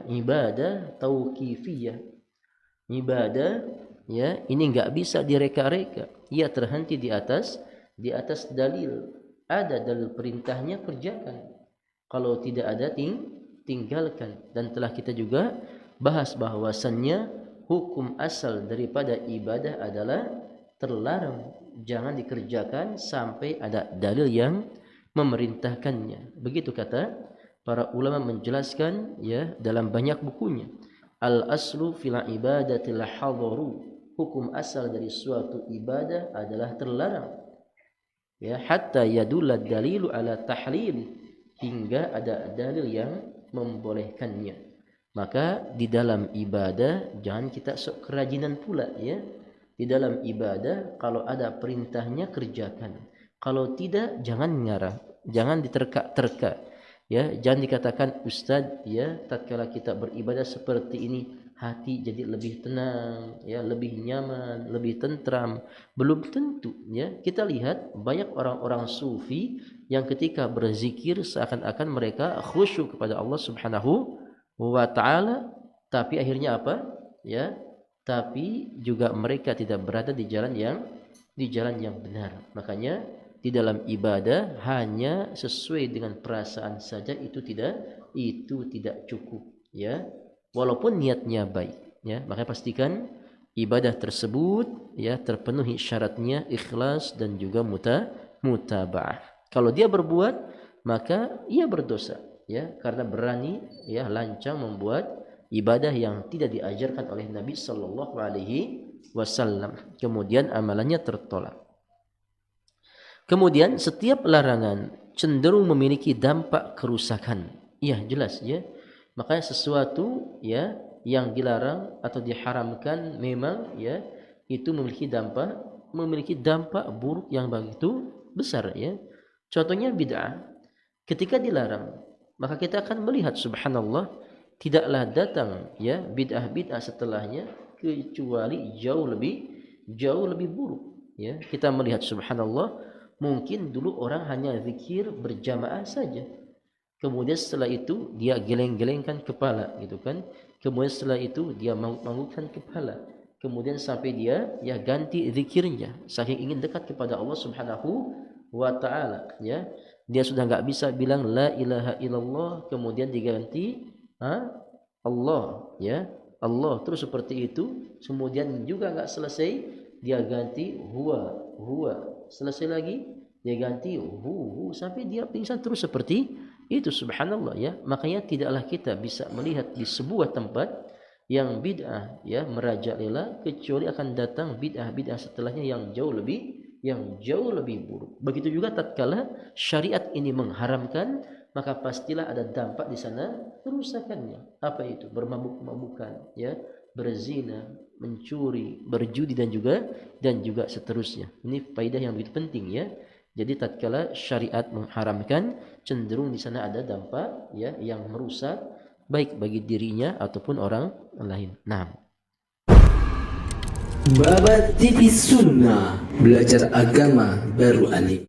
ibadah tauqifiyah. Ibadah ya, ini nggak bisa direka-reka. Ia terhenti di atas dalil. Ada dalil perintahnya, kerjakan. Kalau tidak ada, tinggalkan. Dan telah kita juga bahas bahwasannya hukum asal daripada ibadah adalah terlarang, jangan dikerjakan sampai ada dalil yang memerintahkannya. Begitu kata para ulama menjelaskan ya dalam banyak bukunya. Al aslu fil ibadatil hadaru. Hukum asal dari suatu ibadah adalah terlarang. Ya, hatta yadulla dalilu ala tahlil, hingga ada dalil yang membolehkannya. Maka di dalam ibadah jangan kita sok kerajinan pula ya. Di dalam ibadah kalau ada perintahnya kerjakan. Kalau tidak jangan ngarah, jangan diterka-terka. Ya, jangan dikatakan ustaz ya, tatkala kita beribadah seperti ini hati jadi lebih tenang, ya, lebih nyaman, lebih tentram. Belum tentu ya. Kita lihat banyak orang-orang sufi yang ketika berzikir seakan-akan mereka khusyuk kepada Allah Subhanahu wa ta'ala, tapi akhirnya apa? Ya, tapi juga mereka tidak berada di jalan yang benar. Makanya di dalam ibadah hanya sesuai dengan perasaan saja itu tidak cukup ya. Walaupun niatnya baik ya, makanya pastikan ibadah tersebut ya terpenuhi syaratnya ikhlas dan juga mutaba'ah. Kalau dia berbuat maka ia berdosa ya, karena berani ya lancang membuat ibadah yang tidak diajarkan oleh Nabi sallallahu alaihi wasallam. Kemudian amalannya tertolak. Kemudian setiap larangan cenderung memiliki dampak kerusakan. Iya, jelas ya. Makanya sesuatu ya yang dilarang atau diharamkan memang ya itu memiliki dampak buruk yang begitu besar ya. Contohnya bid'ah. Ketika dilarang, maka kita akan melihat subhanallah tidaklah datang ya bid'ah setelahnya kecuali jauh lebih buruk ya. Kita melihat subhanallah mungkin dulu orang hanya zikir berjamaah saja. Kemudian setelah itu dia geleng-gelengkan kepala gitu kan. Kemudian setelah itu dia menganggukkan kepala. Kemudian sampai dia ya ganti zikirnya saking ingin dekat kepada Allah Subhanahu wa ta'ala ya. Dia sudah enggak bisa bilang la ilaha illallah kemudian diganti Allah ya. Allah terus seperti itu. Kemudian juga enggak selesai dia ganti huwa. Selesai lagi dia ganti hu sampai dia pingsan terus seperti itu subhanallah ya. Makanya tidaklah kita bisa melihat di sebuah tempat yang bid'ah ya merajalela kecuali akan datang bid'ah setelahnya yang jauh lebih buruk. Begitu juga tatkala syariat ini mengharamkan, maka pastilah ada dampak di sana kerusakannya. Apa itu? Bermabuk-mabukan ya, berzina, mencuri, berjudi dan juga seterusnya. Ini faedah yang begitu penting ya. Jadi tatkala syariat mengharamkan, cenderung di sana ada dampak ya yang merusak baik bagi dirinya ataupun orang lain. Nah, Babat TV Sunnah, belajar agama baru alif.